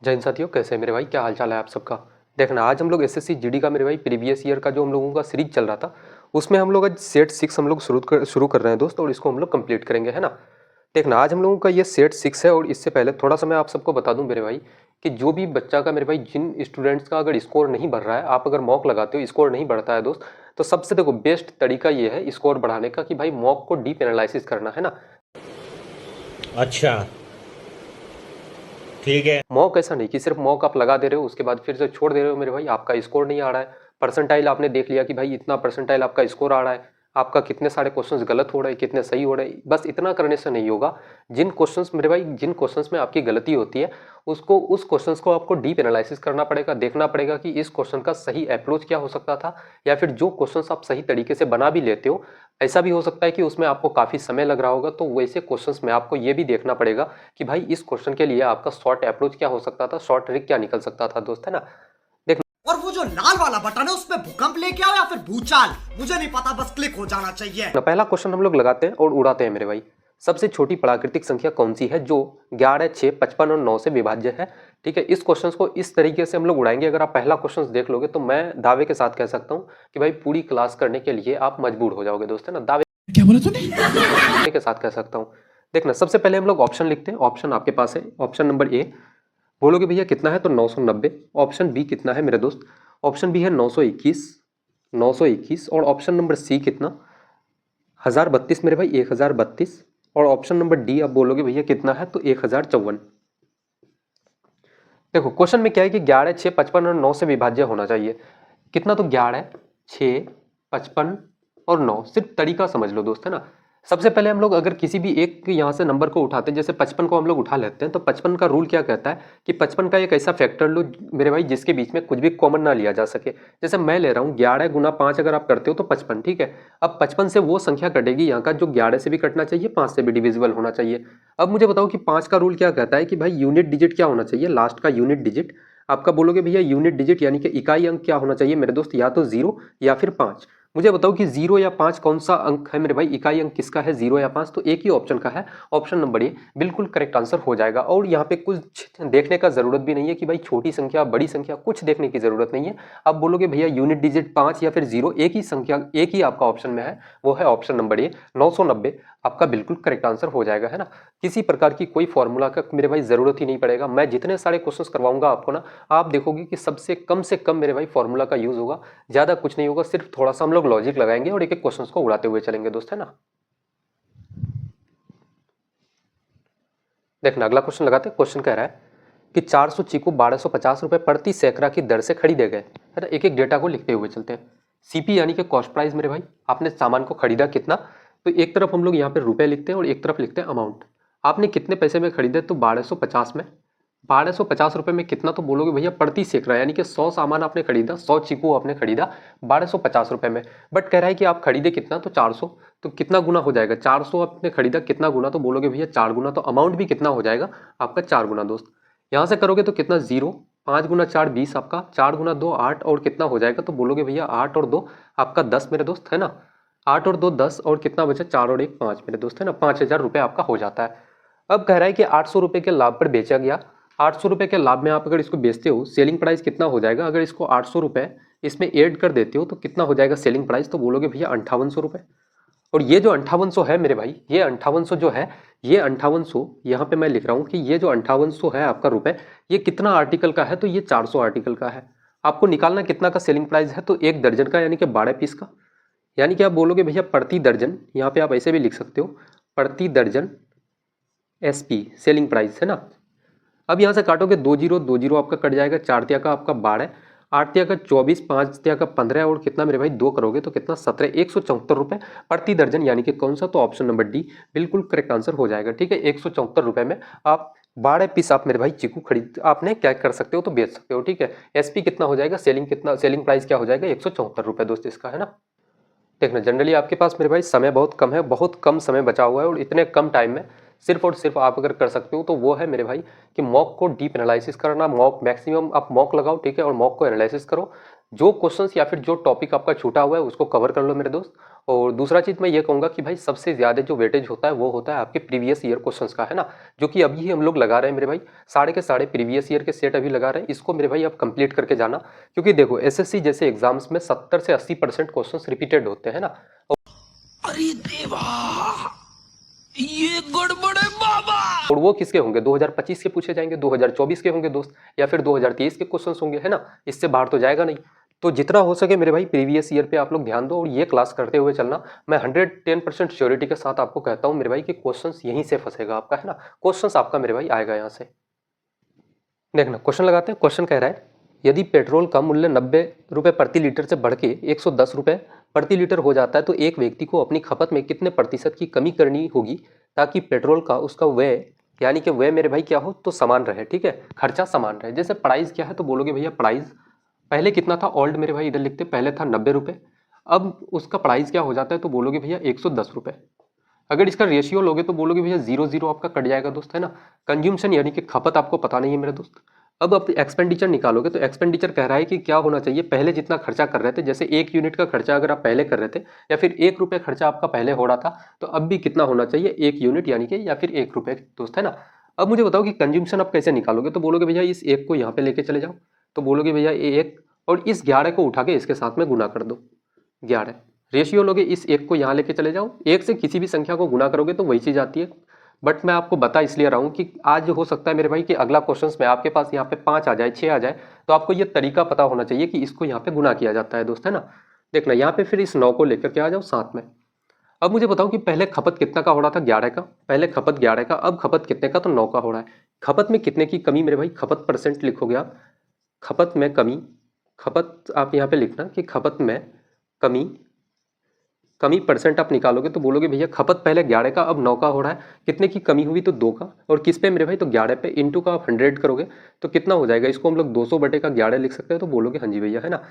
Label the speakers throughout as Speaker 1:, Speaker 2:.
Speaker 1: जय हिंद साथियों, कैसे हैं मेरे भाई? क्या हाल चाल है आप सबका? देखना, आज हम लोग एसएससी जीडी का मेरे भाई प्रीवियस ईयर का जो हम लोगों का सीरीज चल रहा था, उसमें हम लोग आज सेट 6 हम लोग शुरू कर रहे हैं दोस्त, और इसको हम लोग कंप्लीट करेंगे, है ना। देखना, आज हम लोगों का ये सेट 6 है, और इससे पहले थोड़ा सा मैं आप सबको बता दूं मेरे भाई कि जो भी बच्चा का मेरे भाई, जिन स्टूडेंट्स का अगर स्कोर नहीं बढ़ रहा है, आप अगर मॉक लगाते हो स्कोर नहीं बढ़ता है दोस्त, तो सबसे देखो बेस्ट तरीका ये है स्कोर बढ़ाने का कि भाई मॉक को डीप एनालिसिस करना, है ना।
Speaker 2: अच्छा, ठीक है।
Speaker 1: मॉक ऐसा नहीं कि सिर्फ मॉक आप लगा दे रहे हो उसके बाद फिर से छोड़ दे रहे हो मेरे भाई, आपका स्कोर नहीं आ रहा है। परसेंटाइल आपने देख लिया कि भाई इतना परसेंटाइल आपका स्कोर आ रहा है, आपका कितने सारे क्वेश्चंस गलत हो रहे हैं, कितने सही हो रहे हैं, बस इतना करने से नहीं होगा। जिन क्वेश्चंस मेरे भाई, जिन क्वेश्चंस में आपकी गलती होती है, उस क्वेश्चंस को आपको डीप एनालिसिस करना पड़ेगा, देखना पड़ेगा कि इस क्वेश्चन का सही अप्रोच क्या हो सकता था, या फिर जो क्वेश्चंस आप सही तरीके से बना भी लेते हो, ऐसा भी हो सकता है कि उसमें आपको काफ़ी समय लग रहा होगा, तो वैसे क्वेश्चंस में आपको ये भी देखना पड़ेगा कि भाई इस क्वेश्चन के लिए आपका शॉर्ट अप्रोच क्या हो सकता था, शॉर्ट ट्रिक क्या निकल सकता था दोस्त, है ना।
Speaker 3: और वो जो लाल वाला बटन है उसमें भूकंप लेके आओ या फिर भूचाल, मुझे नहीं पता, बस क्लिक हो जाना चाहिए।
Speaker 1: पहला क्वेश्चन हम लोग लगाते हैं और उड़ाते हैं मेरे भाई। सबसे छोटी प्राकृतिक संख्या कौन सी है जो 11, 6, 55 और 9 से विभाज्य है? ठीक है, इस क्वेश्चन को इस तरीके से हम लोग उड़ाएंगे। अगर आप पहला क्वेश्चन देख लोगे तो मैं दावे के साथ कह सकता हूं कि भाई पूरी क्लास करने के लिए आप मजबूर हो जाओगे दोस्त, है ना। दावे
Speaker 3: क्या बोला तूने?
Speaker 1: के साथ कह सकता हूं। देखना, सबसे पहले हम लोग ऑप्शन लिखते हैं। ऑप्शन आपके पास है, ऑप्शन नंबर ए बोलोगे भैया कितना है, तो 990। ऑप्शन बी कितना है मेरे दोस्त? ऑप्शन बी है 921 और ऑप्शन नंबर सी कितना, 1032 मेरे भाई, 1032। और ऑप्शन नंबर डी आप बोलोगे भैया कितना है, तो 1054। देखो क्वेश्चन में क्या है कि 11, 6, 55 और 9 से विभाज्य होना चाहिए। कितना, तो 11, 6, 55 और 9। सिर्फ तरीका समझ लो दोस्त, है ना। सबसे पहले हम लोग अगर किसी भी एक यहाँ से नंबर को उठाते हैं, जैसे 55 को हम लोग उठा लेते हैं, तो 55 का रूल क्या कहता है कि 55 का एक ऐसा फैक्टर लो मेरे भाई जिसके बीच में कुछ भी कॉमन ना लिया जा सके। जैसे मैं ले रहा हूँ 11 गुना 5, अगर आप करते हो तो 55, ठीक है। अब 55 से वो संख्या कटेगी यहाँ का जो 11 से भी कटना चाहिए, 5 से भी डिविजिबल होना चाहिए। अब मुझे बताओ कि 5 का रूल क्या कहता है कि भाई यूनिट डिजिट क्या होना चाहिए, लास्ट का यूनिट डिजिट। आपका बोलोगे भैया यूनिट डिजिट यानी कि इकाई अंक क्या होना चाहिए मेरे दोस्त, या तो 0 या फिर 5। मुझे बताओ कि 0 या 5 कौन सा अंक है मेरे भाई, इकाई अंक किसका है, 0 या 5? तो एक ही ऑप्शन का है, ऑप्शन नंबर ए बिल्कुल करेक्ट आंसर हो जाएगा। और यहाँ पे कुछ देखने का जरूरत भी नहीं है कि भाई छोटी संख्या बड़ी संख्या, कुछ देखने की जरूरत नहीं है। आप बोलोगे भैया यूनिट डिजिट 5 या फिर 0, एक ही संख्या, एक ही आपका ऑप्शन में है, वो है ऑप्शन नंबर ए 990। आपका बिल्कुल करेक्ट आंसर हो जाएगा, है ना। किसी प्रकार की कोई फॉर्मूला का मेरे भाई जरूरत ही नहीं पड़ेगा। मैं जितने सारे क्वेश्चंस करवाऊंगा आपको ना, आप देखोगे कि सबसे कम से कम मेरे भाई फॉर्मूला का यूज होगा, ज्यादा कुछ नहीं होगा। सिर्फ थोड़ा सा हम लोग लॉजिक लगाएंगे और एक एक क्वेश्चंस को उड़ाते हुए चलेंगे दोस्त, है ना। देखना, अगला क्वेश्चन लगाते हैं। क्वेश्चन कह रहा है कि 400 चीकू 1250 रुपए प्रति सैकड़ा की दर से खरीदे गए, है ना। एक एक डेटा को लिखते हुए चलते हैं। सीपी यानी कि कॉस्ट प्राइस मेरे भाई, आपने सामान को खरीदा कितना, तो एक तरफ हम लोग यहाँ पे रुपए लिखते हैं और एक तरफ लिखते हैं अमाउंट। आपने कितने पैसे में खरीदे, तो 1250 में। 1250 रुपए में कितना, तो बोलोगे भैया प्रति सैकड़ा, यानी कि 100 सामान आपने खरीदा, 100 चीकू आपने खरीदा 1250 रुपए में। बट कह रहा है कि आप खरीदे कितना, तो 400। तो कितना गुना हो जाएगा, 400 आपने खरीदा कितना गुना, तो बोलोगे भैया 4 गुना। तो अमाउंट भी कितना हो जाएगा आपका, 4 गुना दोस्त। यहाँ से करोगे तो कितना, 0। 5 गुना 4 20 आपका, 4 गुना 2 8, और कितना हो जाएगा, तो बोलोगे भैया 8 और 2 आपका 10 मेरे दोस्त, है ना। 8 और 2 10, और कितना बचा, 4 और 1 5 मेरे दोस्त, है ना। 5000 रुपये आपका हो जाता है। अब कह रहा है कि 800 रुपये के लाभ पर बेचा गया। 800 रुपये के लाभ में आप अगर इसको बेचते हो, सेलिंग प्राइस कितना हो जाएगा, अगर इसको 800 रुपये इसमें ऐड कर देते हो तो कितना हो जाएगा सेलिंग प्राइस, तो बोलोगे भैया 5800 रुपये। और ये जो 5800 है मेरे भाई, ये 5800 जो है, ये 5800 यहाँ पे मैं लिख रहा हूँ कि ये जो 5800 है आपका रुपए, ये कितना आर्टिकल का है, तो ये 400 आर्टिकल का है। आपको निकालना कितना का सेलिंग प्राइस है, तो 1 दर्जन का, यानी कि 12 पीस का। यानी कि आप बोलोगे भैया प्रति दर्जन, यहाँ पे आप ऐसे भी लिख सकते हो, प्रति दर्जन एसपी सेलिंग प्राइस, है ना। अब यहाँ से काटोगे 2 जीरो आपका कट जाएगा, 4 तिया का आपका 12, 8 तिया का 24, 5 तिया का 15, और कितना मेरे भाई 2 करोगे तो कितना 17, 174 रुपये प्रति दर्जन, यानी कि कौन सा, तो ऑप्शन नंबर डी बिल्कुल करेक्ट आंसर हो जाएगा। ठीक है, 174 रुपये में आप 12 पीस आप मेरे भाई चीकू खरीद आपने क्या कर सकते हो, तो बेच सकते हो। ठीक है, एसपी कितना हो जाएगा, सेलिंग कितना, सेलिंग प्राइस क्या हो जाएगा, 174 रुपये दोस्त इसका, है ना। देखना, जनरली आपके पास मेरे भाई समय बहुत कम है, बहुत कम समय बचा हुआ है, और इतने कम टाइम में सिर्फ और सिर्फ आप अगर कर सकते हो तो वो है मेरे भाई कि मॉक को डीप एनालिसिस करना। मॉक मैक्सिमम आप मॉक लगाओ, ठीक है, और मॉक को एनालिसिस करो। जो क्वेश्चंस या फिर जो टॉपिक आपका छूटा हुआ है उसको कवर कर लो मेरे दोस्त, और दूसरा चीज़ मैं ये कहूँगा कि भाई सबसे ज़्यादा जो वेटेज होता है वो होता है आपके प्रीवियस ईयर क्वेश्चंस का, है ना, जो कि अभी हम लोग लगा रहे हैं मेरे भाई, साढ़े के साढ़े प्रीवियस ईयर के सेट अभी लगा रहे हैं। इसको मेरे भाई आप कंप्लीट करके जाना, क्योंकि देखो एसएससी जैसे एग्जाम्स में 70 से 80% क्वेश्चन रिपीटेड होते हैं ना।
Speaker 4: अरे देवा, ये गड़बड़ है बाबा।
Speaker 1: और वो किसके होंगे, 2025 के पूछे जाएंगे, 2024 के होंगे दोस्त, या फिर 2023 के क्वेश्चंस होंगे, है ना, इससे बाहर तो जाएगा नहीं। तो जितना हो सके मेरे भाई प्रीवियस ईयर पे आप लोग ध्यान दो और ये क्लास करते हुए चलना। मैं 110% श्योरिटी के साथ आपको कहता हूँ मेरे भाई कि क्वेश्चंस यहीं से फंसेगा आपका, है ना, क्वेश्चंस आपका मेरे भाई आएगा यहाँ से। देखना क्वेश्चन लगाते हैं। क्वेश्चन कह रहा है यदि पेट्रोल का मूल्य 90 रुपये प्रति लीटर से बढ़ के 110 रुपये प्रति लीटर हो जाता है तो एक व्यक्ति को अपनी खपत में कितने प्रतिशत की कमी करनी होगी ताकि पेट्रोल का उसका व्यय, यानी कि व्यय मेरे भाई क्या हो तो समान रहे, ठीक है, खर्चा समान रहे। जैसे प्राइस क्या है तो बोलोगे भैया प्राइस पहले कितना था, ओल्ड मेरे भाई इधर लिखते, पहले था 90 रुपये, अब उसका प्राइस क्या हो जाता है तो बोलोगे भैया 110 रुपये। अगर इसका रेशियो लोगे तो बोलोगे भैया 0 आपका कट जाएगा दोस्त, है ना। कंज्यूमशन यानी कि खपत आपको पता नहीं है मेरे दोस्त। अब आप एक्सपेंडिचर निकालोगे तो एक्सपेंडिचर कह रहा है कि क्या होना चाहिए, पहले जितना खर्चा कर रहे थे, जैसे 1 यूनिट का खर्चा अगर आप पहले कर रहे थे या फिर 1 रुपये खर्चा आपका पहले हो रहा था तो अब भी कितना होना चाहिए 1 यूनिट यानी कि, या फिर 1 रुपये दोस्त, है ना। अब मुझे बताओ कि कंज्यूमशन आप कैसे निकालोगे तो बोलोगे भैया इस 1 को यहाँ पे लेके चले जाओ, तो बोलोगे भैया ये 1 और इस 11 को उठा के इसके साथ में गुना कर दो, 11 रेशियो लोगे, इस 1 को यहाँ लेके चले जाओ, 1 से किसी भी संख्या को गुना करोगे तो वही चीज़ आती है। बट मैं आपको बता इसलिए रहा हूँ कि आज हो सकता है मेरे भाई कि अगला क्वेश्चन में आपके पास यहाँ पे 5 आ जाए, 6 आ जाए, तो आपको ये तरीका पता होना चाहिए कि इसको यहाँ पे गुना किया जाता है दोस्त, है ना। देखना यहाँ पे फिर इस 9 को लेकर के आ जाओ साथ में। अब मुझे बताओ कि पहले खपत कितना का हो रहा था, 11 का, पहले खपत 11 का, अब खपत कितने का तो 9 का हो रहा है। खपत में कितने की कमी मेरे भाई, खपत परसेंट लिखोगे आप, खपत में कमी, खपत आप यहाँ पे लिखना कि खपत में कमी परसेंट आप निकालोगे तो बोलोगे भैया खपत पहले 11 का अब 9 का हो रहा है, कितने की कमी हुई तो 2 का, और किस पे मेरे भाई तो 11 पे, इंटू का आप 100 करोगे तो कितना हो जाएगा, इसको हम लोग 200 बटे का 11 लिख सकते हैं, तो बोलोगे हाँ जी भैया, है ना।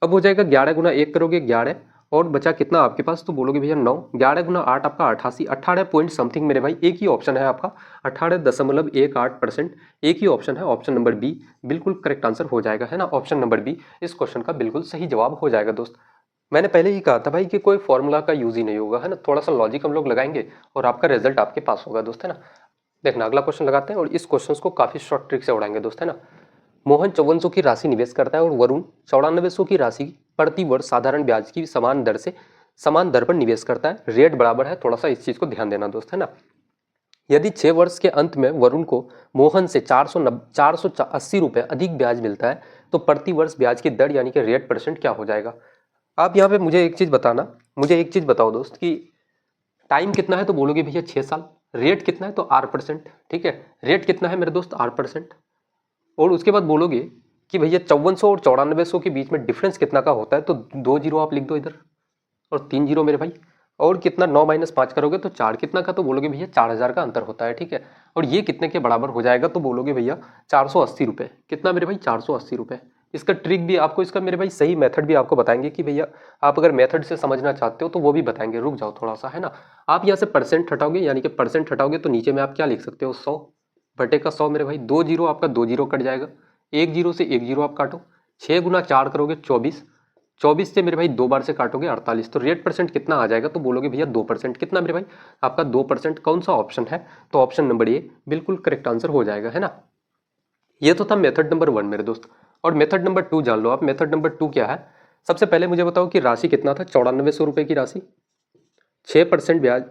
Speaker 1: अब हो जाएगा 11 गुना 1 करोगे 11 और बचा कितना आपके पास तो बोलोगे भैया 9, 11 गुना 8 आपका 88, 18 पॉइंट समथिंग मेरे भाई, एक ही ऑप्शन है आपका 18.18%, एक ही ऑप्शन है, ऑप्शन नंबर बी बिल्कुल करेक्ट आंसर हो जाएगा, है ना। ऑप्शन नंबर बी इस क्वेश्चन का बिल्कुल सही जवाब हो जाएगा दोस्त। मैंने पहले ही कहा था भाई कि कोई फॉर्मूला का यूज ही नहीं होगा, है ना, थोड़ा सा लॉजिक हम लोग लगाएंगे और आपका रिजल्ट आपके पास होगा दोस्त, है ना। देखना अगला क्वेश्चन लगाते हैं और इस क्वेश्चन को काफी शॉर्ट ट्रिक से उड़ाएंगे दोस्त, है ना। मोहन 5400 की राशि निवेश करता है और वरुण 9400 की राशि प्रति वर्ष साधारण ब्याज की समान दर पर निवेश करता है, रेट बराबर है, थोड़ा सा इस चीज को ध्यान देना दोस्त, है ना। यदि 6 वर्ष के अंत में वरुण को मोहन से 480 रुपये अधिक ब्याज मिलता है तो प्रति वर्ष ब्याज की दर यानी कि रेट परसेंट क्या हो जाएगा। आप यहाँ पे मुझे एक चीज़ बताओ दोस्त कि टाइम कितना है तो बोलोगे भैया 6 साल, रेट कितना है तो R%, ठीक है, रेट कितना है मेरे दोस्त R%, और उसके बाद बोलोगे कि भैया 5400 और 9400 के बीच में डिफरेंस कितना का होता है तो 2 जीरो आप लिख दो इधर और 3 जीरो मेरे भाई, और कितना 9 - 5 करोगे तो 4 कितना का तो बोलोगे भैया 4000 का अंतर होता है, ठीक है, और ये कितने के बराबर हो जाएगा तो बोलोगे भैया 480 रुपये, कितना मेरे भाई 480 रुपये। इसका ट्रिक भी आपको, इसका मेरे भाई सही मेथड भी आपको बताएंगे कि भैया आप अगर मेथड से समझना चाहते हो तो वो भी बताएंगे, रुक जाओ थोड़ा सा, है ना। आप यहाँ से परसेंट हटाओगे यानी कि परसेंट हटाओगे तो नीचे में आप क्या लिख सकते हो 100 बटे का 100 मेरे भाई, 2 जीरो आपका 2 जीरो कट जाएगा, 1 जीरो से 1 जीरो आप काटो, 6 गुना 4 करोगे 24, 24 से मेरे भाई 2 बार से काटोगे 48, तो रेट परसेंट कितना आ जाएगा तो बोलोगे भैया 2%, कितना मेरे भाई आपका 2%, कौन सा ऑप्शन है तो ऑप्शन नंबर ए बिल्कुल करेक्ट आंसर हो जाएगा, है ना। ये तो था मेथड नंबर 1 मेरे दोस्त, और मेथड नंबर 2 जान लो आप। मेथड नंबर 2 क्या है, सबसे पहले मुझे बताओ कि राशि कितना था, 9400 रुपये की राशि, 6% ब्याज,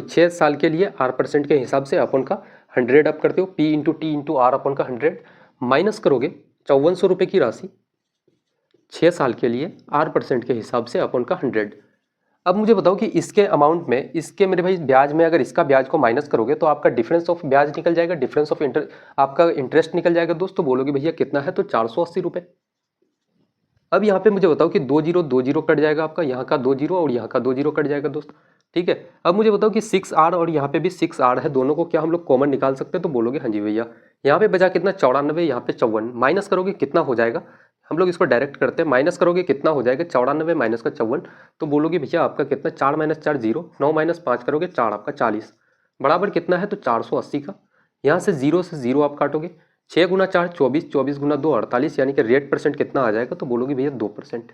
Speaker 1: 6 साल के लिए R% के हिसाब से अपन का 100 आप करते हो, P into T into R अपन का 100 माइनस करोगे 5400 रुपये की राशि 6 साल के लिए R% के हिसाब से अपन का 100। अब मुझे बताओ कि इसके अमाउंट में, इसके मेरे भाई ब्याज में अगर इसका ब्याज को माइनस करोगे तो आपका डिफरेंस ऑफ ब्याज निकल जाएगा, डिफरेंस ऑफ आपका इंटरेस्ट निकल जाएगा दोस्त, तो बोलोगे भैया कितना है तो 480 रुपये। अब यहाँ पे मुझे बताओ कि 2 जीरो कट जाएगा आपका, यहाँ का 2 जीरो और यहाँ का 2 जीरो कट जाएगा दोस्त, ठीक है। अब मुझे बताओ कि 6R और यहाँ पे भी 6R है, दोनों को क्या हम लोग कॉमन निकाल सकते हैं तो बोलोगे हाँ जी भैया। यहाँ पे बचा कितना 94, यहाँ पे 54, माइनस करोगे कितना हो जाएगा, हम लोग इसको डायरेक्ट करते हैं, माइनस करोगे कितना हो जाएगा 94 माइनस का 54, तो बोलोगे भैया आपका कितना 4 - 4 0, 9 - 5 करोगे 4 आपका 40, बराबर कितना है तो 480 का। यहाँ से 0 से 0 आप काटोगे, 6 गुना 4 24, 24 गुना 2 48, यानी कि रेट परसेंट कितना आ जाएगा तो बोलोगे भैया 2%।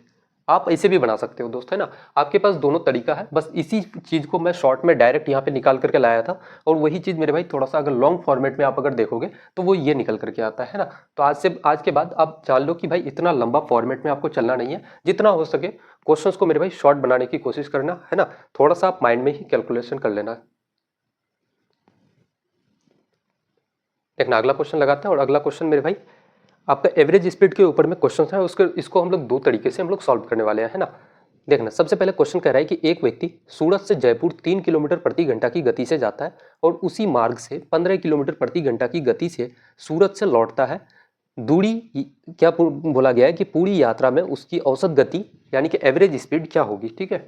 Speaker 1: आप ऐसे भी बना सकते हो दोस्त, है ना। आपके पास दोनों तरीका है, बस इसी चीज़ को मैं शॉर्ट में डायरेक्ट यहाँ पे निकाल करके लाया था, और वही चीज़ मेरे भाई थोड़ा सा अगर लॉन्ग फॉर्मेट में आप अगर देखोगे तो वो ये निकल करके आता है ना। तो आज के बाद आप जान लो कि भाई इतना लंबा फॉर्मेट में आपको चलना नहीं है, जितना हो सके क्वेश्चंस को मेरे भाई शॉर्ट बनाने की कोशिश करना, है ना। थोड़ा सा आप माइंड में ही कैलकुलेशन कर लेना। देखना अगला क्वेश्चन लगाते हैं, और अगला क्वेश्चन मेरे भाई आपका एवरेज स्पीड के ऊपर में क्वेश्चन है, इसको हम लोग दो तरीके से हम लोग सॉल्व करने वाले हैं, है ना। देखना सबसे पहले क्वेश्चन कह रहा है कि एक व्यक्ति सूरत से जयपुर 3 किलोमीटर प्रति घंटा की गति से जाता है और उसी मार्ग से 15 किलोमीटर प्रति घंटा की गति से सूरत से लौटता है। दूरी क्या बोला गया है कि पूरी यात्रा में उसकी औसत गति यानी कि एवरेज स्पीड क्या होगी, ठीक है।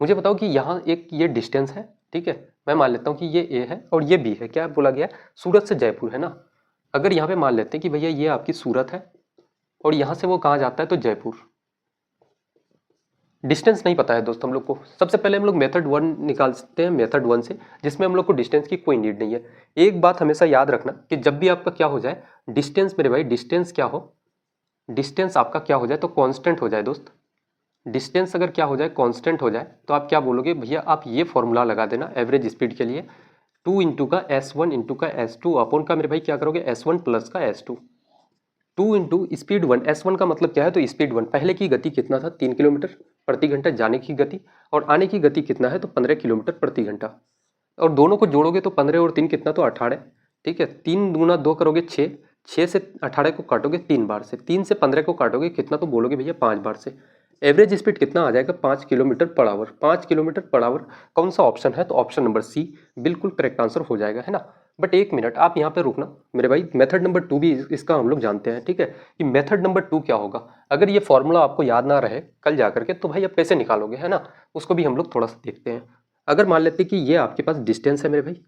Speaker 1: मुझे बताओ कि यहाँ एक ये डिस्टेंस है, ठीक है, मैं मान लेता हूँ कि ये ए है और ये बी है। क्या बोला गया है? सूरत से जयपुर, है ना। अगर यहाँ पे मान लेते हैं कि भैया ये आपकी सूरत है और यहाँ से वो कहाँ जाता है तो जयपुर। डिस्टेंस नहीं पता है दोस्त हम लोग को, सबसे पहले हम लोग मेथड 1 निकालते हैं, मेथड 1 से, जिसमें हम लोग को डिस्टेंस की कोई नीड नहीं है। एक बात हमेशा याद रखना कि जब भी आपका क्या हो जाए डिस्टेंस, मेरे भाई डिस्टेंस क्या हो, डिस्टेंस आपका क्या हो जाए तो कांस्टेंट हो जाए दोस्त। डिस्टेंस अगर क्या हो जाए कांस्टेंट हो जाए तो आप क्या बोलोगे भैया, आप ये फॉर्मूला लगा देना एवरेज स्पीड के लिए, 2 इंटू का S1 इंटू का S2 अपॉन का मेरे भाई क्या करोगे S1 प्लस का S2, 2 इंटू स्पीड 1। S1 का मतलब क्या है तो स्पीड 1, पहले की गति कितना था 3 किलोमीटर प्रति घंटा जाने की गति, और आने की गति कितना है तो 15 किलोमीटर प्रति घंटा, और दोनों को जोड़ोगे तो 15 और 3 कितना तो 18, ठीक है। 3 दूना 2 करोगे 6, 6 से 18 को काटोगे 3 बार से, 3 से 15 को काटोगे कितना तो बोलोगे भैया 5 बार से। एवरेज स्पीड कितना आ जाएगा 5 kilometre per hour. 5 kilometre per hour कौन सा ऑप्शन है तो ऑप्शन नंबर सी बिल्कुल करेक्ट आंसर हो जाएगा, है ना। बट एक मिनट आप यहाँ पे रुकना मेरे भाई, मेथड नंबर 2 भी इसका हम लोग जानते हैं, ठीक है, कि मेथड नंबर 2 क्या होगा। अगर ये फॉर्मूला आपको याद ना रहे कल जा करके तो भाई आप कैसे निकालोगे, है ना, उसको भी हम लोग थोड़ा सा देखते हैं। अगर मान लेते कि ये आपके पास डिस्टेंस है मेरे भाई,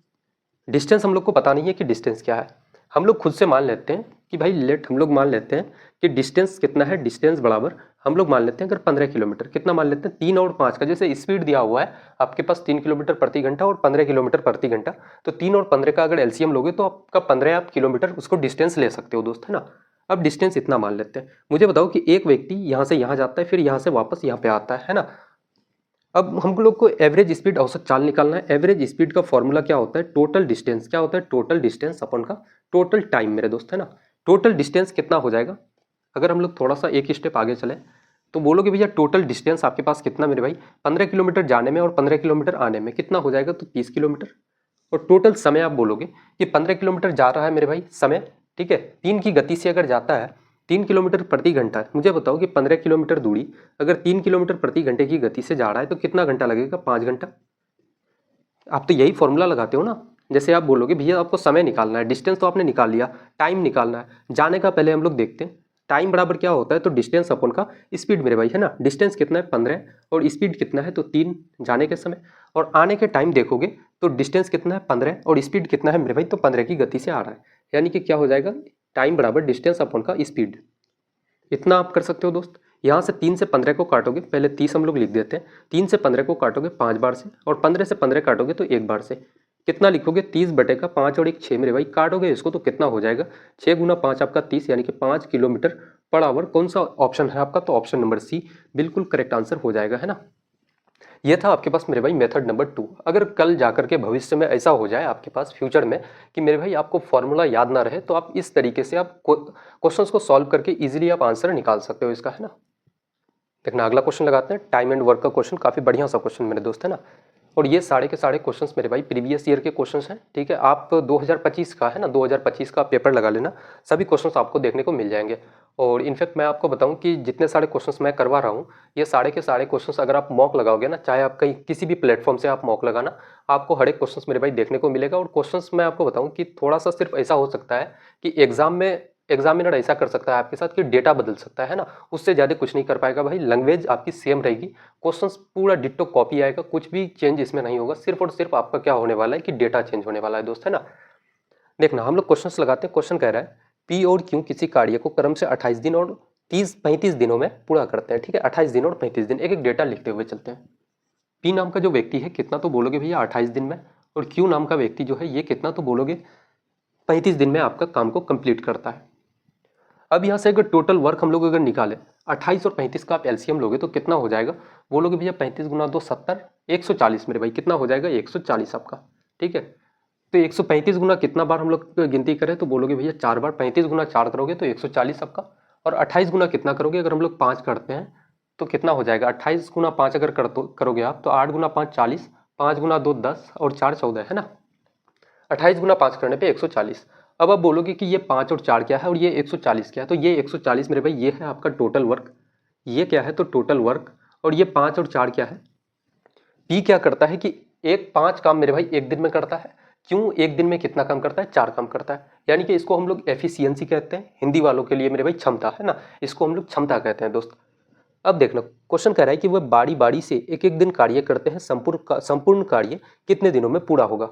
Speaker 1: डिस्टेंस हम लोग को पता नहीं है कि डिस्टेंस क्या है, हम लोग खुद से मान लेते हैं कि भाई हम लोग मान लेते हैं कि डिस्टेंस कितना है, डिस्टेंस बराबर हम लोग मान लेते हैं अगर 15 किलोमीटर, कितना मान लेते हैं 3 और 5 का, जैसे स्पीड दिया हुआ है आपके पास 3 किलोमीटर प्रति घंटा और 15 किलोमीटर प्रति घंटा, तो 3 और 15 का अगर एलसीएम लोगे तो आपका 15 आप किलोमीटर उसको डिस्टेंस ले सकते हो दोस्त, है ना। अब डिस्टेंस इतना मान लेते हैं। मुझे बताओ कि एक व्यक्ति यहाँ से यहाँ जाता है फिर यहाँ से वापस यहाँ पे आता है ना। अब हम लोग को एवरेज स्पीड औसत चाल निकालना है। एवरेज स्पीड का फॉर्मूला क्या होता है, टोटल डिस्टेंस, क्या होता है टोटल डिस्टेंस अपन का टोटल टाइम मेरे दोस्त, है ना। टोटल डिस्टेंस कितना हो जाएगा, अगर हम लोग थोड़ा सा एक स्टेप आगे चले तो बोलोगे भैया टोटल डिस्टेंस आपके पास कितना मेरे भाई, 15 किलोमीटर जाने में और 15 किलोमीटर आने में कितना हो जाएगा तो 30 किलोमीटर, और टोटल समय आप बोलोगे कि 15 किलोमीटर जा रहा है मेरे भाई समय, ठीक है, 3 की गति से अगर जाता है 3 किलोमीटर प्रति घंटा। मुझे बताओ कि 15 किलोमीटर दूरी अगर 3 किलोमीटर प्रति घंटे की गति से जा रहा है तो कितना घंटा लगेगा, 5 घंटा। आप तो यही फॉर्मूला लगाते हो ना, जैसे आप बोलोगे भैया आपको समय निकालना है, डिस्टेंस तो आपने निकाल लिया, टाइम निकालना है। जाने का पहले हम लोग देखते हैं टाइम बराबर क्या होता है तो डिस्टेंस अपन का स्पीड मेरे भाई, है ना। डिस्टेंस कितना है 15 और स्पीड कितना है तो 3 जाने के समय, और आने के टाइम देखोगे तो डिस्टेंस कितना है 15 और स्पीड कितना है मेरे भाई तो 15 की गति से आ रहा है, यानी कि क्या हो जाएगा टाइम बराबर डिस्टेंस अपन का स्पीड। इतना आप कर सकते हो दोस्त। यहाँ से 3 से 15 को काटोगे, पहले 30 हम लोग लिख देते हैं, 3 से 15 को काटोगे 5 बार से, और 15 से 15 काटोगे तो 1 बार से, कितना लिखोगे 30 बटे का 5 और 1 6 मेरे भाई, काटोगे इसको तो कितना हो जाएगा 6 गुना 5 आपका 30, यानी कि 5 किलोमीटर पर आवर। कौन सा ऑप्शन है आपका तो ऑप्शन नंबर सी बिल्कुल करेक्ट आंसर हो जाएगा, है ना। ये था आपके पास मेरे भाई मेथड नंबर 2। अगर कल जाकर के भविष्य में ऐसा हो जाए आपके पास फ्यूचर में कि मेरे भाई आपको फॉर्मूला याद ना रहे तो आप इस तरीके से आप क्वेश्चंस को सॉल्व करके इजीली आप आंसर निकाल सकते हो इसका, है ना। देखना अगला क्वेश्चन लगाते हैं, टाइम एंड वर्क का क्वेश्चन, काफ़ी बढ़िया सा क्वेश्चन मेरे दोस्त, है ना। और ये सारे के सारे क्वेश्चंस मेरे भाई प्रीवियस ईयर के क्वेश्चंस हैं, ठीक है। आप 2025 का, है ना, 2025 का पेपर लगा लेना, सभी क्वेश्चंस आपको देखने को मिल जाएंगे। और इनफैक्ट मैं आपको बताऊं कि जितने सारे क्वेश्चंस मैं करवा रहा हूं ये सारे के सारे क्वेश्चंस अगर आप मॉक लगाओगे ना, चाहे आप कहीं किसी भी प्लेटफॉर्म से आप मॉक लगाना, आपको हर एक क्वेश्चंस मेरे भाई देखने को मिलेगा। और क्वेश्चंस मैं आपको बताऊं कि थोड़ा सा सिर्फ ऐसा हो सकता है कि एग्जाम में एग्जामिनर ऐसा कर सकता है आपके साथ कि डेटा बदल सकता है ना, उससे ज़्यादा कुछ नहीं कर पाएगा भाई। लैंग्वेज आपकी सेम रहेगी, क्वेश्चंस पूरा डिट्टो कॉपी आएगा, कुछ भी चेंज इसमें नहीं होगा। सिर्फ और सिर्फ आपका क्या होने वाला है कि डेटा चेंज होने वाला है दोस्त, है ना। देखना हम लोग क्वेश्चंस लगाते हैं। क्वेश्चन कह रहा है पी और क्यू किसी कार्य को क्रम से 28 दिन और 35 दिनों में पूरा करते हैं, ठीक है। 28 दिन और 35 दिन, एक एक डेटा लिखते हुए चलते हैं। पी नाम का जो व्यक्ति है कितना तो बोलोगे भैया 28 दिन में, और क्यू नाम का व्यक्ति जो है ये कितना तो बोलोगे 35 दिन में आपका काम को कंप्लीट करता है। अब यहाँ से अगर टोटल वर्क हम लोग अगर निकालें, 28 और 35 का आप एलसीएम लोगे तो कितना हो जाएगा, बोलोगे भैया 35 गुना 2 70, 140 मेरे भाई, कितना हो जाएगा 140 आपका। ठीक है, तो 135 गुना कितना बार हम लोग गिनती करें, तो बोलोगे भैया 4 बार। 35 गुना 4 करोगे तो 140 आपका। और 28 गुना कितना करोगे, अगर हम लोग 5 करते हैं तो कितना हो जाएगा, 28 गुना 5 अगर करोगे आप तो 8 गुना 5 40, 5 गुना 2 10 और 4 14 है ना। 28 गुना 5 करने पे 140। अब आप बोलोगे कि ये 5 और 4 क्या है और ये 140 क्या है, तो ये 140 मेरे भाई ये है आपका टोटल वर्क। ये क्या है, तो टोटल वर्क। और ये 5 और 4 क्या है, पी क्या करता है कि एक 5 काम मेरे भाई एक दिन में करता है। क्यों, एक दिन में कितना काम करता है, 4 काम करता है। यानी कि इसको हम लोग एफिशिएंसी कहते हैं, हिंदी वालों के लिए मेरे भाई क्षमता है ना, इसको हम लोग क्षमता कहते हैं दोस्त। अब देखना क्वेश्चन कह रहा है कि वह बारी बारी से एक एक दिन कार्य करते हैं, संपूर्ण कार्य कितने दिनों में पूरा होगा।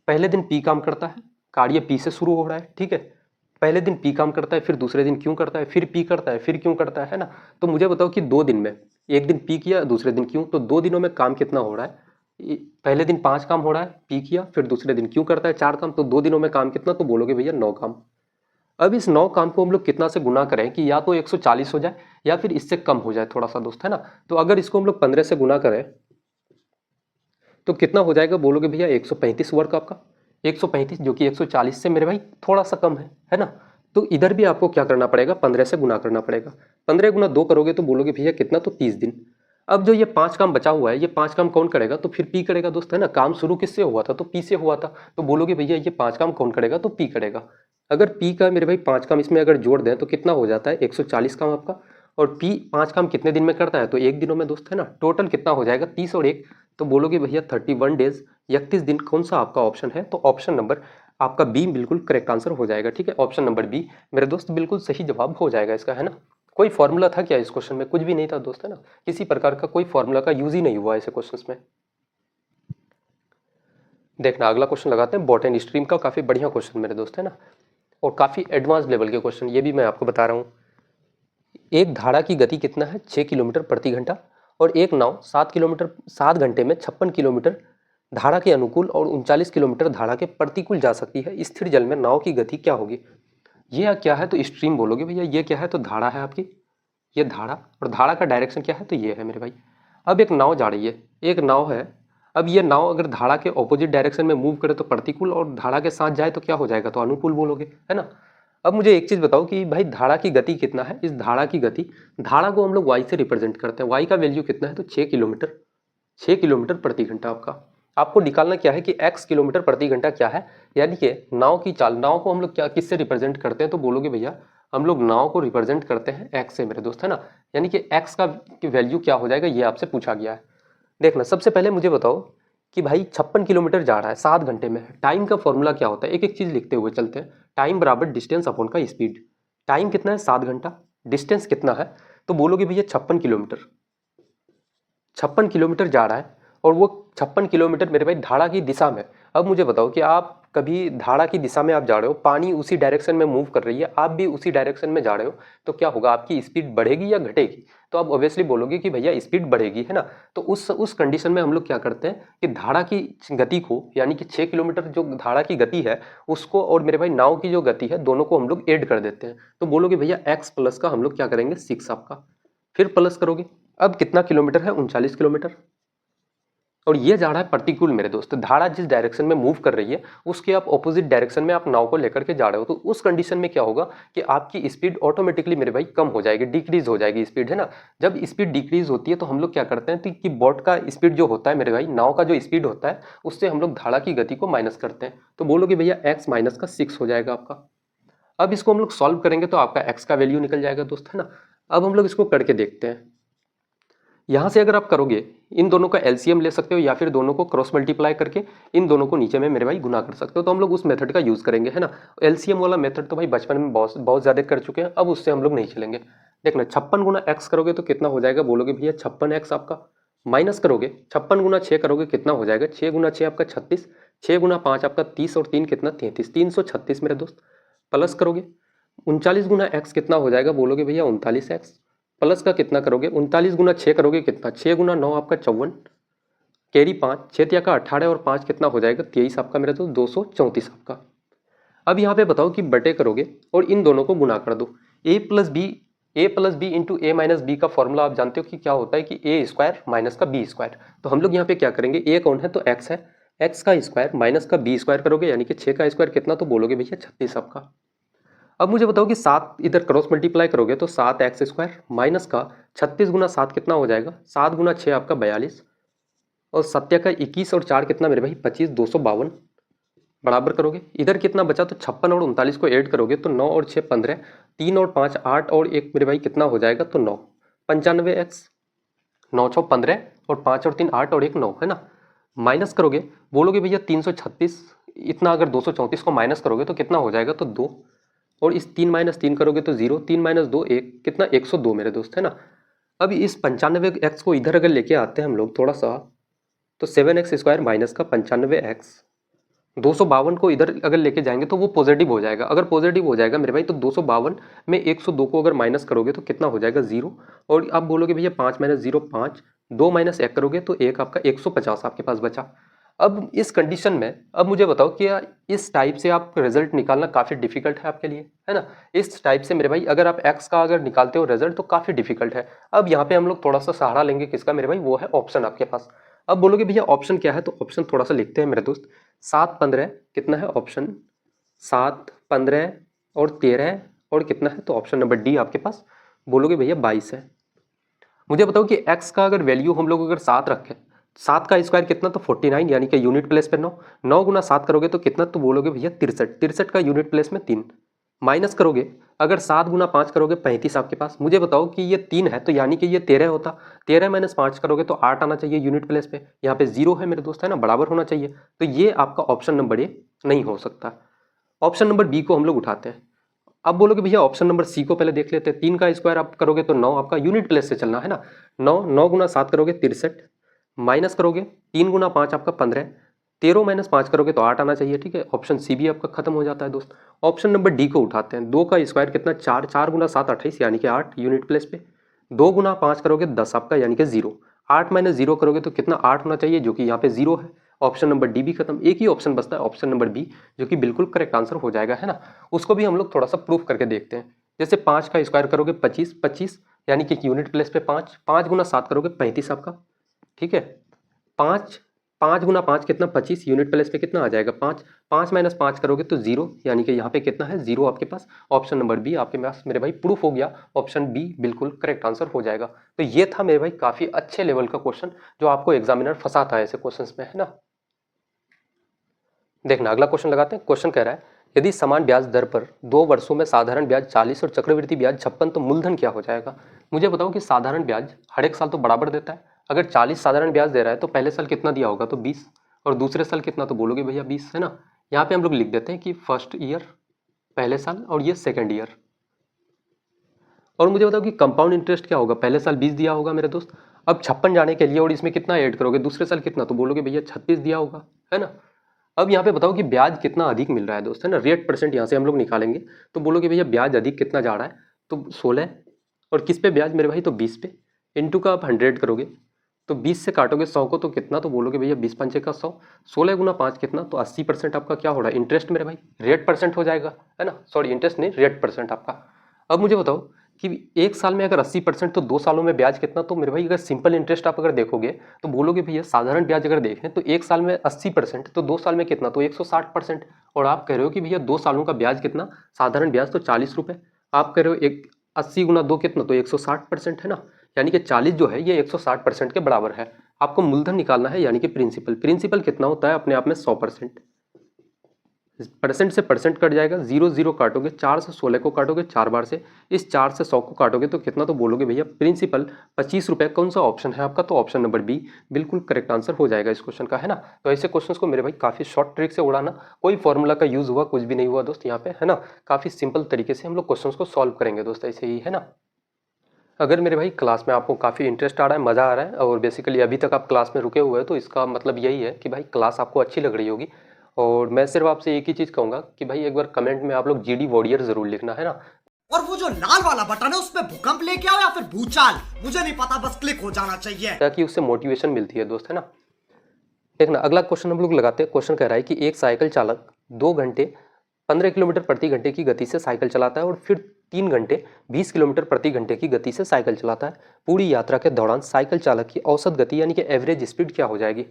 Speaker 1: पहले दिन पी काम करता है, कार्य पी से शुरू हो रहा है। ठीक है, पहले दिन पी काम करता है, फिर दूसरे दिन क्यों करता है, फिर पी करता है, फिर क्यों करता है ना। तो मुझे बताओ कि 2 दिन में, एक दिन पी किया दूसरे दिन क्यों, तो 2 दिनों में काम कितना हो रहा है। पहले दिन 5 काम हो रहा है, पी किया, फिर दूसरे दिन क्यों करता है 4 काम, तो 2 दिनों में काम कितना, तो बोलोगे भैया 9 काम। अब इस 9 काम को हम लोग कितना से गुना करें कि या तो 140 हो जाए या फिर इससे कम हो जाए थोड़ा सा दोस्त, है ना। तो अगर इसको हम लोग 15 से गुना करें तो कितना हो जाएगा, बोलोगे भैया 135 वर्क आपका। 135 जो कि 140 से मेरे भाई थोड़ा सा कम है ना। तो इधर भी आपको क्या करना पड़ेगा, 15 से गुना करना पड़ेगा। 15 गुना 2 करोगे तो बोलोगे भैया कितना, तो 30 दिन। अब जो ये 5 काम बचा हुआ है, ये 5 काम कौन करेगा, तो फिर पी करेगा दोस्त, है ना। काम शुरू किससे हुआ था, तो पी से हुआ था। तो बोलोगे भैया ये 5 काम कौन करेगा, तो पी करेगा। अगर पी का मेरे भाई 5 काम इसमें अगर जोड़ दें तो कितना हो जाता है 140 काम आपका। और पी 5 काम कितने दिन में करता है, तो 1 दिनों में दोस्त, है ना। टोटल कितना हो जाएगा 30 और 1, तो बोलोगे भैया 31 डेज, 31 दिन। कौन सा आपका ऑप्शन है, तो ऑप्शन नंबर आपका बी बिल्कुल करेक्ट आंसर हो जाएगा। ठीक है, ऑप्शन नंबर बी मेरे दोस्त बिल्कुल सही जवाब हो जाएगा इसका, है ना। कोई फॉर्मूला था क्या इस क्वेश्चन में, कुछ भी नहीं था दोस्त, है ना। किसी प्रकार का कोई फॉर्मूला का यूज ही नहीं हुआ ऐसे क्वेश्चंस में। देखना अगला क्वेश्चन लगाते हैं, बॉटनी स्ट्रीम का काफी बढ़िया क्वेश्चन मेरे दोस्त, है ना, और काफी एडवांस लेवल के क्वेश्चन ये भी मैं आपको बता रहा हूँ। एक धारा की गति कितना है, 6 किलोमीटर प्रति घंटा, और एक नाव 7 घंटे में 56 किलोमीटर धारा के अनुकूल और 39 किलोमीटर धारा के प्रतिकूल जा सकती है। स्थिर जल में नाव की गति क्या होगी। ये क्या है, तो स्ट्रीम बोलोगे भैया। ये क्या है, तो धारा है आपकी, ये धारा, और धारा का डायरेक्शन क्या है, तो ये है मेरे भाई। अब एक नाव जा रही है, एक नाव है। अब ये नाव अगर धारा के ऑपोजिट डायरेक्शन में मूव करे तो प्रतिकूल, और धारा के साथ जाए तो क्या हो जाएगा, तो अनुकूल बोलोगे, है ना। अब मुझे एक चीज बताओ कि भाई धारा की गति कितना है। इस धारा की गति, धारा को हम लोग वाई से रिप्रेजेंट करते हैं। वाई का वैल्यू कितना है, तो 6 किलोमीटर, 6 किलोमीटर प्रति घंटा आपका। आपको निकालना क्या है कि x किलोमीटर प्रति घंटा क्या है, यानी कि नाव की चाल। नाव को हम लोग क्या किससे रिप्रेजेंट करते हैं, तो बोलोगे भैया हम लोग नाव को रिप्रेजेंट करते हैं x से मेरे दोस्त, है ना। यानी कि x का वैल्यू क्या हो जाएगा, ये आपसे पूछा गया है। देखना सबसे पहले मुझे बताओ कि भाई 56 किलोमीटर जा रहा है 7 घंटे में। टाइम का फॉर्मूला क्या होता है, एक एक चीज लिखते हुए चलते हैं। टाइम बराबर डिस्टेंस अपॉन का स्पीड। टाइम कितना है 7 घंटा, डिस्टेंस कितना है, तो बोलोगे भैया 56 किलोमीटर। 56 किलोमीटर जा रहा है और वो 56 किलोमीटर मेरे भाई धारा की दिशा में। अब मुझे बताओ कि आप कभी धारा की दिशा में आप जा रहे हो, पानी उसी डायरेक्शन में मूव कर रही है, आप भी उसी डायरेक्शन में जा रहे हो, तो क्या होगा, आपकी स्पीड बढ़ेगी या घटेगी, तो आप ऑब्वियसली बोलोगे कि भैया स्पीड बढ़ेगी, है ना। तो उस कंडीशन में हम लोग क्या करते हैं कि धारा की गति को, यानी कि 6 किलोमीटर जो धारा की गति है उसको, और मेरे भाई नाव की जो गति है, दोनों को हम लोग ऐड कर देते हैं। तो बोलोगे भैया x प्लस का हम लोग क्या करेंगे 6 आपका, फिर प्लस करोगे। अब कितना किलोमीटर है, 39 किलोमीटर, और ये जा रहा है प्रतिकूल मेरे दोस्त। धारा जिस डायरेक्शन में मूव कर रही है उसके आप ऑपोजिट डायरेक्शन में आप नाव को लेकर के जा रहे हो, तो उस कंडीशन में क्या होगा कि आपकी स्पीड ऑटोमेटिकली मेरे भाई कम हो जाएगी, डिक्रीज हो जाएगी स्पीड, है ना। जब स्पीड डिक्रीज होती है तो हम लोग क्या करते हैं कि बोट का स्पीड जो होता है मेरे भाई, नाव का जो स्पीड होता है, उससे हम लोग धारा की गति को माइनस करते हैं। तो बोलोगे भैया x माइनस का 6 हो जाएगा आपका। अब इसको हम लोग सॉल्व करेंगे तो आपका x का वैल्यू निकल जाएगा दोस्त, है ना। अब हम लोग इसको करके देखते हैं। यहाँ से अगर आप करोगे, इन दोनों का एलसीएम ले सकते हो या फिर दोनों को क्रॉस मल्टीप्लाई करके इन दोनों को नीचे में मेरे भाई गुना कर सकते हो। तो हम लोग उस मेथड का यूज करेंगे, है ना। एलसीएम वाला मेथड तो भाई बचपन में बहुत ज़्यादा कर चुके हैं, अब उससे हम लोग नहीं चलेंगे। देखना 56 गुना x करोगे तो कितना हो जाएगा, बोलोगे भैया 56x आपका, माइनस करोगे 56 गुना 6 करोगे कितना हो जाएगा, 6 गुना 6 आपका 36, 6 गुना 5 आपका 30 और 3 कितना 33, 336 मेरे दोस्त। प्लस करोगे 39 गुना x कितना हो जाएगा, बोलोगे भैया 39x। प्लस का कितना करोगे, 39 गुना 6 करोगे कितना, 6 गुना 9 आपका 54, कैरी 5, 6 का 18 और 5 कितना हो जाएगा 23 आपका मेरे दोस्त, 234 आपका। अब यहाँ पे बताओ कि बटे करोगे और इन दोनों को गुना कर दो। a plus b a plus b into a minus b का फॉर्मूला आप जानते हो कि क्या होता है कि ए स्क्वायर माइनस का बी स्क्वायर। तो हम लोग यहाँ पे क्या करेंगे, ए कौन है तो एक्स है, एक्स का स्क्वायर माइनस का बी स्क्वायर करोगे यानी कि 6 का स्क्वायर कितना, तो बोलोगे भैया 36 आपका। अब मुझे बताओ कि 7 इधर क्रॉस मल्टीप्लाई करोगे तो 7 एक्स स्क्वायर माइनस का 36 गुना 7 कितना हो जाएगा, 7 गुना 6 आपका 42 और 7 का 21 और 4 कितना मेरे भाई 25, 252 बराबर करोगे। इधर कितना बचा तो 56 और 39 को ऐड करोगे तो 9 और 6 15, 3 और 5 8 और 1 मेरे भाई कितना हो जाएगा तो 9, 95 एक्स, 9 6 15 और 5 और 3 8 और 1 9 है ना। माइनस करोगे बोलोगे भैया 336 इतना, अगर 234 को माइनस करोगे तो कितना हो जाएगा तो 2 और इस 3 माइनस 3 करोगे तो 0, 3 माइनस 2 1 कितना 102 मेरे दोस्त है ना। अब इस 95 एक्स को इधर अगर लेके आते हैं हम लोग थोड़ा सा तो 7x स्क्वायर माइनस का 95 एक्स, 252 को इधर अगर लेके जाएंगे तो वो पॉजिटिव हो जाएगा। अगर पॉजिटिव हो जाएगा मेरे भाई तो 252 में 102 को अगर माइनस करोगे तो कितना हो जाएगा 0 और आप बोलोगे भैया 5 माइनस 0 5, 2 माइनस 1 करोगे तो 1 आपका 150 आपके पास बचा। अब इस कंडीशन में अब मुझे बताओ कि इस टाइप से आप रिजल्ट निकालना काफ़ी डिफिकल्ट है आपके लिए है ना। इस टाइप से मेरे भाई अगर आप एक्स का अगर निकालते हो रिजल्ट तो काफ़ी डिफिकल्ट है। अब यहाँ पे हम लोग थोड़ा सा सहारा लेंगे किसका मेरे भाई, वो है ऑप्शन आपके पास। अब बोलोगे भैया ऑप्शन क्या है, तो ऑप्शन थोड़ा सा लिखते हैं मेरे दोस्त। 7 15 कितना है ऑप्शन, 7 15 और 13 और कितना है तो ऑप्शन नंबर डी आपके पास बोलोगे भैया 22 है। मुझे बताओ कि x का अगर वैल्यू हम लोग अगर 7 रखें, 7 का स्क्वायर कितना तो 49 यानी कि यूनिट प्लेस पे 9, 9 गुना 7 करोगे तो कितना तो बोलोगे भैया 63, 63 का यूनिट प्लेस में 3 माइनस करोगे अगर 7 गुना 5 करोगे 35 आपके पास। मुझे बताओ कि ये 3 है तो यानी कि ये 13 होता, 13 माइनस 5 करोगे तो 8 आना चाहिए यूनिट प्लेस पे, यहाँ पे 0 है मेरे दोस्त है ना, बराबर होना चाहिए। तो ये आपका ऑप्शन नंबर ए नहीं हो सकता। ऑप्शन नंबर बी को हम लोग उठाते हैं। अब बोलोगे भैया ऑप्शन नंबर सी को पहले देख लेते हैं। 3 का स्क्वायर आप करोगे तो 9 आपका यूनिट प्लेस से चलना है ना, 9 9 गुना 7 करोगे 63 माइनस करोगे 3 गुना 5 आपका 15, 13 माइनस 5 करोगे तो 8 आना चाहिए। ठीक है, ऑप्शन सी भी आपका खत्म हो जाता है दोस्त। ऑप्शन नंबर डी को उठाते हैं। 2 का स्क्वायर कितना 4, 4 गुना 7 28 यानी कि 8 यूनिट प्लेस पे, 2 गुना 5 करोगे 10 आपका यानी कि 0, 8 माइनस 0 करोगे तो कितना 8 होना चाहिए जो कि यहाँ पे 0 है। ऑप्शन नंबर डी भी खत्म, एक ही ऑप्शन बचता है ऑप्शन नंबर बी जो कि बिल्कुल करेक्ट आंसर हो जाएगा है ना। उसको भी हम लोग थोड़ा सा प्रूफ करके देखते हैं। जैसे 5 का स्क्वायर करोगे 25, 25 यानी कि यूनिट प्लेस पे 5, 5 गुना 7 करोगे 35 आपका। ठीक है, 5 गुना 5 कितना 25 यूनिट प्लेस पे कितना आ जाएगा 5, 5 माइनस 5 करोगे तो 0 यानी कि यहाँ पे कितना है 0 आपके पास। ऑप्शन नंबर बी आपके पास मेरे भाई प्रूफ हो गया, ऑप्शन बी बिल्कुल करेक्ट आंसर हो जाएगा। तो ये था मेरे भाई काफ़ी अच्छे लेवल का क्वेश्चन जो आपको एग्जामिनर फंसाता है ऐसे क्वेश्चन में है ना। देखना अगला क्वेश्चन लगाते हैं। क्वेश्चन कह रहा है यदि समान ब्याज दर पर 2 वर्षों में साधारण ब्याज 40 और चक्रवृद्धि ब्याज 56 तो मूलधन क्या हो जाएगा। मुझे बताओ कि साधारण ब्याज हर एक साल तो बराबर देता है, अगर 40 साधारण ब्याज दे रहा है तो पहले साल कितना दिया होगा तो 20 और दूसरे साल कितना तो बोलोगे भैया 20 है ना। यहाँ पे हम लोग लिख देते हैं कि फर्स्ट ईयर पहले साल और ये सेकेंड ईयर। और मुझे बताओ कि कंपाउंड इंटरेस्ट क्या होगा, पहले साल 20 दिया होगा मेरे दोस्त। अब 56 जाने के लिए और इसमें कितना ऐड करोगे दूसरे साल कितना तो बोलोगे भैया 36 दिया होगा है ना। अब यहाँ पे बताओ कि ब्याज कितना अधिक मिल रहा है दोस्त है ना, रेट परसेंट यहाँ से हम लोग निकालेंगे तो बोलोगे भैया ब्याज अधिक कितना जा रहा है तो 16 और किस पे ब्याज मेरे भाई तो 20 पे, इनटू का आप 100 करोगे तो 20 से काटोगे 100 को तो कितना तो बोलोगे भैया 20 पंचे का 100, 16 गुना 5 कितना तो 80% आपका क्या हो रहा है इंटरेस्ट मेरे भाई, रेट परसेंट हो जाएगा है ना, सॉरी इंटरेस्ट नहीं रेट परसेंट आपका। अब मुझे बताओ कि एक साल में अगर 80% तो 2 सालों में ब्याज कितना तो मेरे भाई अगर सिंपल इंटरेस्ट आप अगर देखोगे तो बोलोगे भैया साधारण ब्याज अगर देखें तो एक साल में 80% तो 2 साल में कितना तो 160%। और आप कह रहे हो कि भैया 2 सालों का ब्याज कितना साधारण ब्याज तो 40 रुपये, आप कह रहे हो एक 80 गुना 2 कितना तो 160% है ना, यानी कि 40 जो है ये 160% के बराबर है। आपको मूलधन निकालना है यानी कि प्रिंसिपल, प्रिंसिपल कितना होता है अपने आप में 100%, परसेंट से परसेंट कट जाएगा, 0 0 काटोगे 4 से 16 को काटोगे 4 बार से, इस 4 से 100 को काटोगे तो कितना तो बोलोगे भैया प्रिंसिपल 25 रुपये। कौन सा ऑप्शन है आपका तो ऑप्शन नंबर बी बिल्कुल करेक्ट आंसर हो जाएगा इस क्वेश्चन का है ना। तो ऐसे क्वेश्चंस को मेरे भाई काफ़ी शॉर्ट ट्रिक से उड़ाना, कोई फॉर्मूला का यूज़ हुआ कुछ भी नहीं हुआ दोस्त यहाँ पे है ना, काफ़ी सिंपल तरीके से हम लोग क्वेश्चन को सॉल्व करेंगे दोस्त ऐसे ही है ना। अगर मेरे भाई क्लास में आपको काफ़ी इंटरेस्ट आ रहा है, मज़ा आ रहा है और बेसिकली अभी तक आप क्लास में रुके हुए हैं तो इसका मतलब यही है कि भाई क्लास आपको अच्छी लग रही होगी। और मैं सिर्फ आपसे एक ही चीज़ कहूँगा कि भाई एक बार कमेंट में आप लोग जीडी वॉरियर ज़रूर लिखना है ना।
Speaker 3: और वो जो लाल वाला बटन है उसमें भूकंप लेके आओ या फिर भूचाल, मुझे नहीं पता, बस क्लिक हो जाना चाहिए
Speaker 1: ताकि उससे मोटिवेशन मिलती है दोस्त है ना। देखना अगला क्वेश्चन हम लोग लगाते हैं। क्वेश्चन कह रहा है कि एक साइकिल चालक 2 घंटे 15 किलोमीटर प्रति घंटे की गति से साइकिल चलाता है और फिर 3 घंटे 20 किलोमीटर प्रति घंटे की गति से साइकिल चलाता है। पूरी यात्रा के दौरान साइकिल चालक की औसत गति यानी कि एवरेज स्पीड क्या हो जाएगी?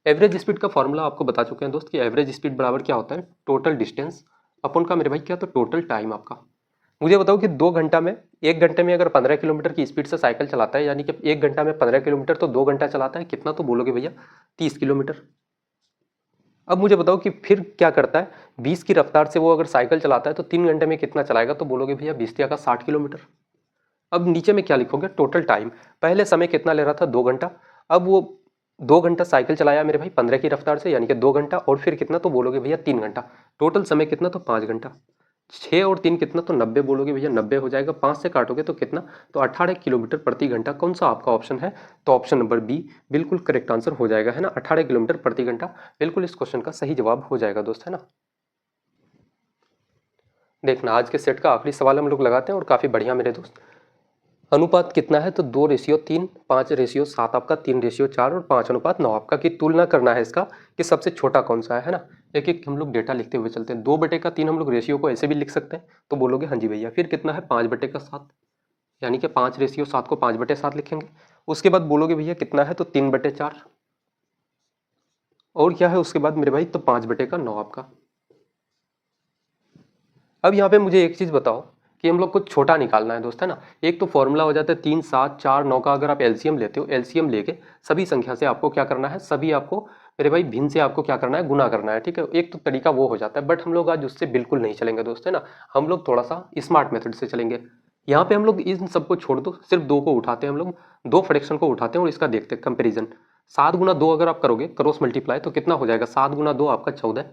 Speaker 1: एवरेज स्पीड का फॉर्मूला आपको बता चुके हैं दोस्त कि एवरेज स्पीड बराबर क्या होता है? टोटल डिस्टेंस अपन का मेरे भाई क्या, तो टोटल टाइम आपका। मुझे बताओ कि 2 घंटा में, 1 घंटे में अगर 15 किलोमीटर की स्पीड से साइकिल चलाता है यानी कि 1 घंटा में 15 किलोमीटर, तो 2 घंटा चलाता है कितना? तो बोलोगे भैया 30 किलोमीटर। अब मुझे बताओ कि फिर क्या करता है, 20 की रफ्तार से वो अगर साइकिल चलाता है तो 3 घंटे में कितना चलाएगा? तो बोलोगे भैया 20 का 60 किलोमीटर। अब नीचे में क्या लिखोगे? Total time. पहले समय कितना ले रहा था? 2 घंटा। अब वो 2 घंटा साइकिल चलाया मेरे भाई 15 की रफ्तार से यानी कि 2 घंटा, और फिर कितना? तो बोलोगे भैया 3 घंटा। टोटल समय कितना? तो 5 घंटा। 6 और 3 कितना? तो 90 बोलोगे भैया 90 हो जाएगा। 5 से काटोगे तो कितना? तो 18 किलोमीटर प्रति घंटा। कौन सा आपका ऑप्शन है? तो ऑप्शन नंबर बी बिल्कुल करेक्ट आंसर हो जाएगा, है ना। 18 किलोमीटर प्रति घंटा बिल्कुल इस क्वेश्चन का सही जवाब हो जाएगा दोस्त, है ना। देखना आज के सेट का आखिरी सवाल हम लोग लगाते हैं और काफी बढ़िया मेरे दोस्त। अनुपात कितना है? तो 2:3, 5:7 आपका, 3:4 और 5:9 आपका की तुलना करना है इसका कि सबसे छोटा कौन सा है ना। एक एक हम लोग डेटा लिखते हुए चलते हैं। 2/3 हम लोग रेशियो को ऐसे भी लिख सकते हैं, तो बोलोगे हाँ जी भैया। फिर कितना है? 5/7 यानी कि 5:7 को 5/7 लिखेंगे। उसके बाद बोलोगे भैया कितना है? तो 3/4। और क्या है उसके बाद मेरे भाई? तो 5/9 आपका। अब यहाँ पे मुझे एक चीज बताओ कि हम लोग को छोटा निकालना है दोस्त, है ना। एक तो फॉर्मूला हो जाता है 3, 7, 4, 9 का। अगर आप एलसीएम लेते हो, एलसीएम लेके सभी संख्या से आपको क्या करना है? सभी आपको मेरे भाई भिन्न से आपको क्या करना है? गुना करना है, ठीक है। एक तो तरीका वो हो जाता है, बट हम लोग आज उससे बिल्कुल नहीं चलेंगे दोस्त, है ना। हम लोग थोड़ा सा स्मार्ट मेथड से चलेंगे। यहाँ पे हम लोग इन सबको छोड़ दो, सिर्फ 2 को उठाते हैं हम लोग, 2 फ्रैक्शन को उठाते हैं और इसका देखते हैं कंपेरिजन। 7 गुना 2 अगर आप करोगे क्रॉस मल्टीप्लाई तो कितना हो जाएगा? 7 गुना 2 आपका 14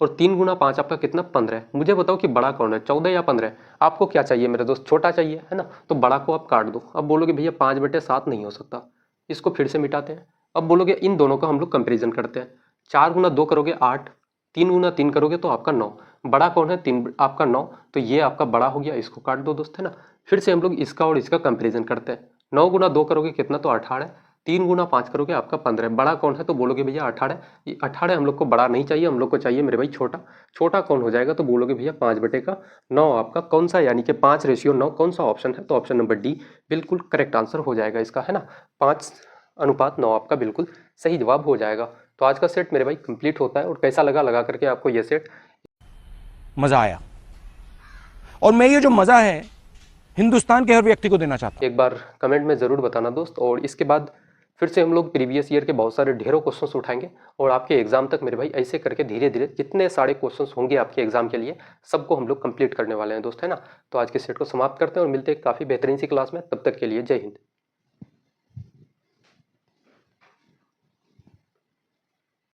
Speaker 1: और 3 गुना 5 आपका कितना? 15। मुझे बताओ कि बड़ा कौन है, 14 या 15? आपको क्या चाहिए मेरे दोस्त? छोटा चाहिए, है ना। तो बड़ा को आप काट दो। अब बोलोगे भैया 5/7 नहीं हो सकता, इसको फिर से मिटाते हैं। अब बोलोगे इन दोनों का हम लोग कंपेरिजन करते हैं। 4 गुना 2 करोगे 8, 3 गुना 3 करोगे तो आपका 9। बड़ा कौन है? 3 आपका 9, तो ये आपका बड़ा हो गया, इसको काट दो दोस्त, है ना। फिर से हम लोग इसका और इसका कंपेरिजन करते हैं। 9 गुना 2 करोगे कितना? तो 18। 3 गुना 5 करोगे आपका 15। बड़ा कौन है? तो बोलोगे भैया 18। ये 18 हम लोग को बड़ा नहीं चाहिए, हम लोग को चाहिए मेरे भाई छोटा। छोटा कौन हो जाएगा? तो बोलोगे भैया 5/9 आपका। कौन सा? यानी कि 5:9 कौन सा ऑप्शन है? तो ऑप्शन नंबर डी बिल्कुल करेक्ट आंसर हो जाएगा इसका, है ना। 5:9 आपका बिल्कुल सही जवाब हो जाएगा। तो आज का सेट मेरे भाई कंप्लीट होता है। और कैसा लगा करके आपको ये सेट?
Speaker 2: मजा आया, और मैं ये जो मजा है हिंदुस्तान के हर व्यक्ति को देना चाहता हूं।
Speaker 1: एक बार कमेंट में ज़रूर बताना दोस्त। और इसके बाद फिर से हम लोग प्रीवियस ईयर के बहुत सारे ढेरों क्वेश्चंस उठाएंगे और आपके एग्जाम तक मेरे भाई ऐसे करके धीरे धीरे जितने सारे क्वेश्चंस होंगे आपके एग्जाम के लिए सबको हम लोग कंप्लीट करने वाले हैं दोस्त, है ना। तो आज के सेट को समाप्त करते हैं और मिलते हैं काफ़ी बेहतरीन सी क्लास में। तब तक के लिए जय हिंद।